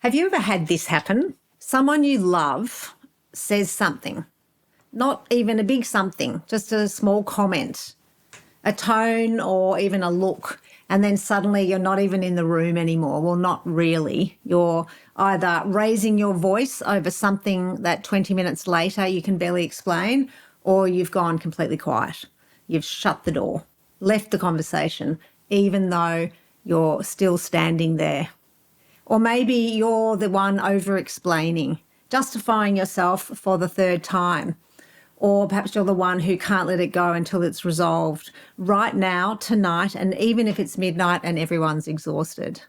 Have you ever had this happen? Someone you love says something, not even a big something, just a small comment, a tone or even a look, and then suddenly you're not even in the room anymore. Well, not really. You're either raising your voice over something that 20 minutes later you can barely explain, or you've gone completely quiet. You've shut the door, left the conversation, even though you're still standing there. Or maybe you're the one over-explaining, justifying yourself for the third time. Or perhaps you're the one who can't let it go until it's resolved right now, tonight, and even if it's midnight and everyone's exhausted.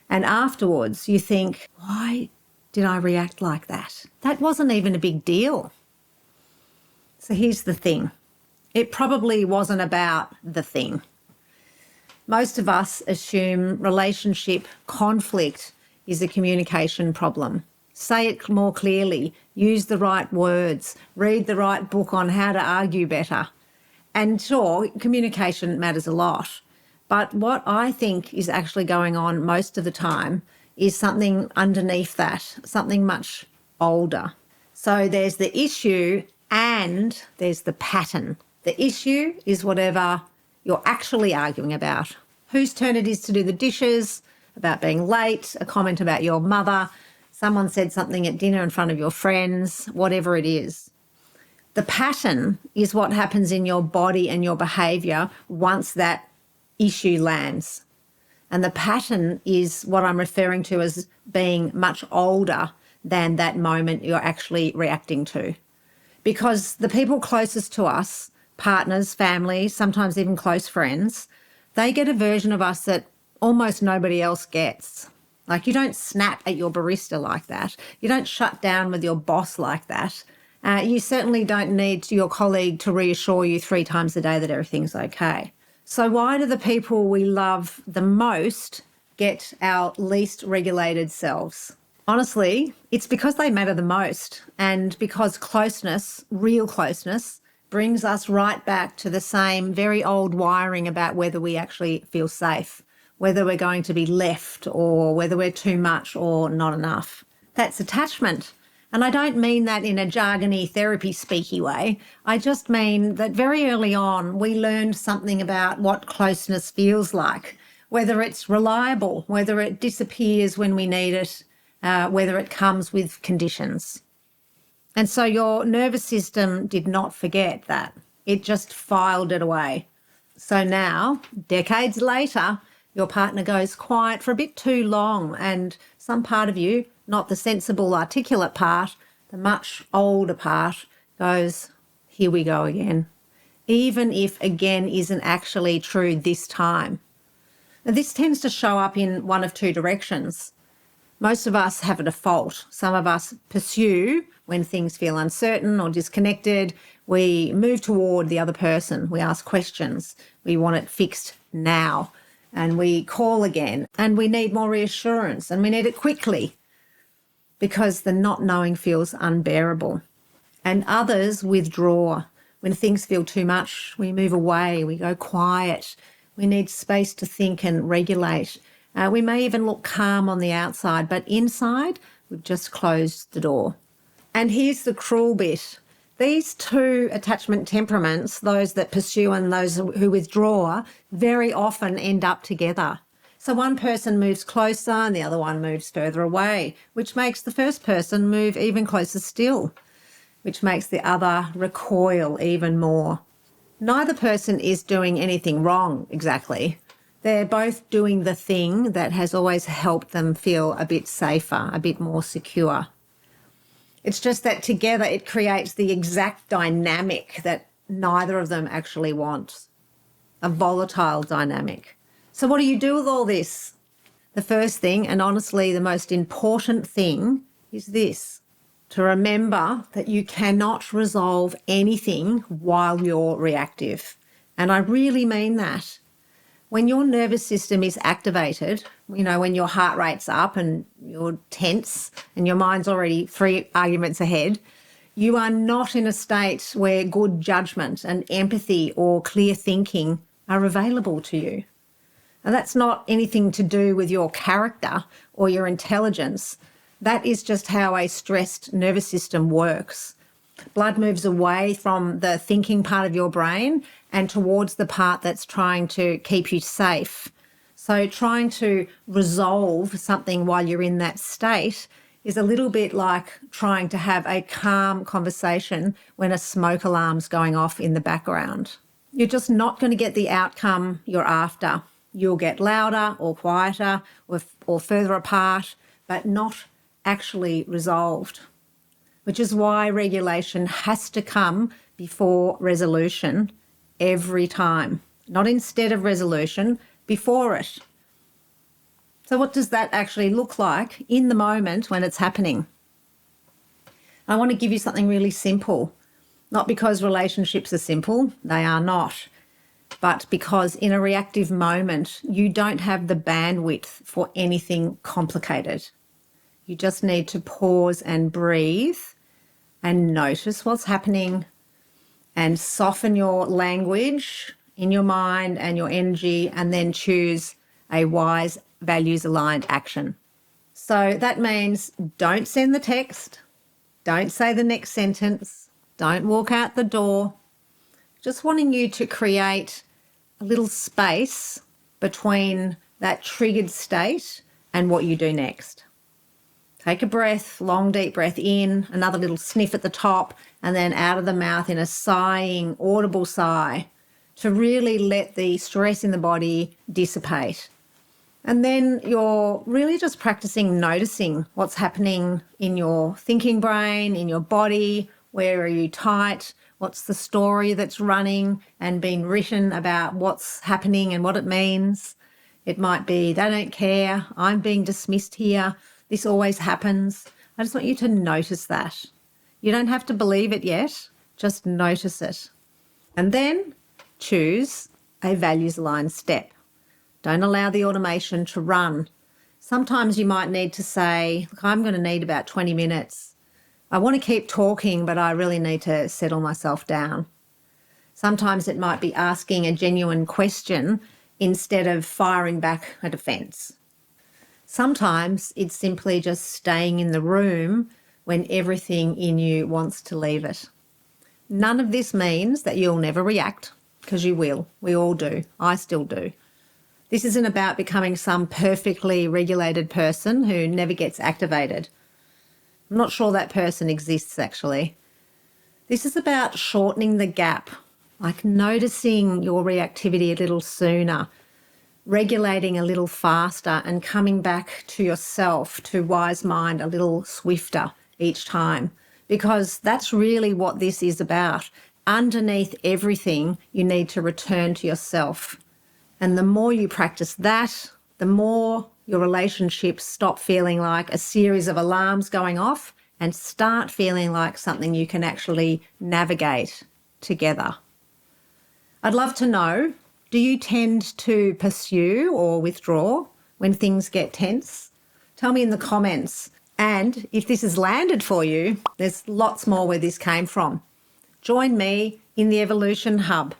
And afterwards you think, why did I react like that? That wasn't even a big deal. So here's the thing. It probably wasn't about the thing. Most of us assume relationship conflict is a communication problem. Say it more clearly, use the right words, read the right book on how to argue better. And sure, communication matters a lot. But what I think is actually going on most of the time is something underneath that, something much older. So there's the issue and there's the pattern. The issue is whatever you're actually arguing about. Whose turn it is to do the dishes, about being late, a comment about your mother, someone said something at dinner in front of your friends, whatever it is. The pattern is what happens in your body and your behaviour once that issue lands. And the pattern is what I'm referring to as being much older than that moment you're actually reacting to. Because the people closest to us, partners, family, sometimes even close friends, they get a version of us that almost nobody else gets. Like, you don't snap at your barista like that. You don't shut down with your boss like that. You certainly don't need your colleague to reassure you 3 times a day that everything's okay. So why do the people we love the most get our least regulated selves? Honestly, it's because they matter the most, and because closeness, real closeness, brings us right back to the same very old wiring about whether we actually feel safe, whether we're going to be left or whether we're too much or not enough. That's attachment. And I don't mean that in a jargony therapy speaky way. I just mean that very early on we learned something about what closeness feels like, whether it's reliable, whether it disappears when we need it, whether it comes with conditions. And so your nervous system did not forget that. It just filed it away. So now, decades later, your partner goes quiet for a bit too long, and some part of you, not the sensible, articulate part, the much older part, goes, here we go again. Even if again isn't actually true this time. Now, this tends to show up in one of two directions. Most of us have a default. Some of us pursue when things feel uncertain or disconnected. We move toward the other person. We ask questions. We want it fixed now. And we call again. And we need more reassurance. And we need it quickly because the not knowing feels unbearable. And others withdraw. When things feel too much, we move away. We go quiet. We need space to think and regulate. We may even look calm on the outside, but inside, we've just closed the door. And here's the cruel bit. These two attachment temperaments, those that pursue and those who withdraw, very often end up together. So one person moves closer and the other one moves further away, which makes the first person move even closer still, which makes the other recoil even more. Neither person is doing anything wrong exactly. They're both doing the thing that has always helped them feel a bit safer, a bit more secure. It's just that together it creates the exact dynamic that neither of them actually wants, a volatile dynamic. So what do you do with all this? The first thing, and honestly the most important thing, is this: to remember that you cannot resolve anything while you're reactive. And I really mean that. When your nervous system is activated, when your heart rate's up and you're tense and your mind's already 3 arguments ahead, you are not in a state where good judgment and empathy or clear thinking are available to you. And that's not anything to do with your character or your intelligence. That is just how a stressed nervous system works. Blood moves away from the thinking part of your brain and towards the part that's trying to keep you safe. So trying to resolve something while you're in that state is a little bit like trying to have a calm conversation when a smoke alarm's going off in the background. You're just not going to get the outcome you're after. You'll get louder or quieter or further apart, but not actually resolved, which is why regulation has to come before resolution every time, not instead of resolution, before it. So what does that actually look like in the moment when it's happening? I want to give you something really simple, not because relationships are simple, they are not, but because in a reactive moment, you don't have the bandwidth for anything complicated. You just need to pause and breathe and notice what's happening and soften your language in your mind and your energy, and then choose a wise, values-aligned action. So that means don't send the text, don't say the next sentence, don't walk out the door. Just wanting you to create a little space between that triggered state and what you do next. Take a breath, long, deep breath in, another little sniff at the top, and then out of the mouth in a sighing, audible sigh to really let the stress in the body dissipate. And then you're really just practicing noticing what's happening in your thinking brain, in your body. Where are you tight? What's the story that's running and being written about what's happening and what it means? It might be, they don't care, I'm being dismissed here, this always happens. I just want you to notice that. You don't have to believe it yet, just notice it. And then choose a values-aligned step. Don't allow the automation to run. Sometimes you might need to say, look, I'm going to need about 20 minutes. I want to keep talking, but I really need to settle myself down. Sometimes it might be asking a genuine question instead of firing back a defence. Sometimes it's simply just staying in the room when everything in you wants to leave it. None of this means that you'll never react, because you will. We all do. I still do. This isn't about becoming some perfectly regulated person who never gets activated. I'm not sure that person exists, actually. This is about shortening the gap, like noticing your reactivity a little sooner, regulating a little faster, and coming back to yourself, to wise mind, a little swifter each time, because that's really what this is about. Underneath everything, you need to return to yourself. And the more you practice that, the more your relationships stop feeling like a series of alarms going off and start feeling like something you can actually navigate together. I'd love to know, do you tend to pursue or withdraw when things get tense? Tell me in the comments. And if this has landed for you, there's lots more where this came from. Join me in the Evolution Hub.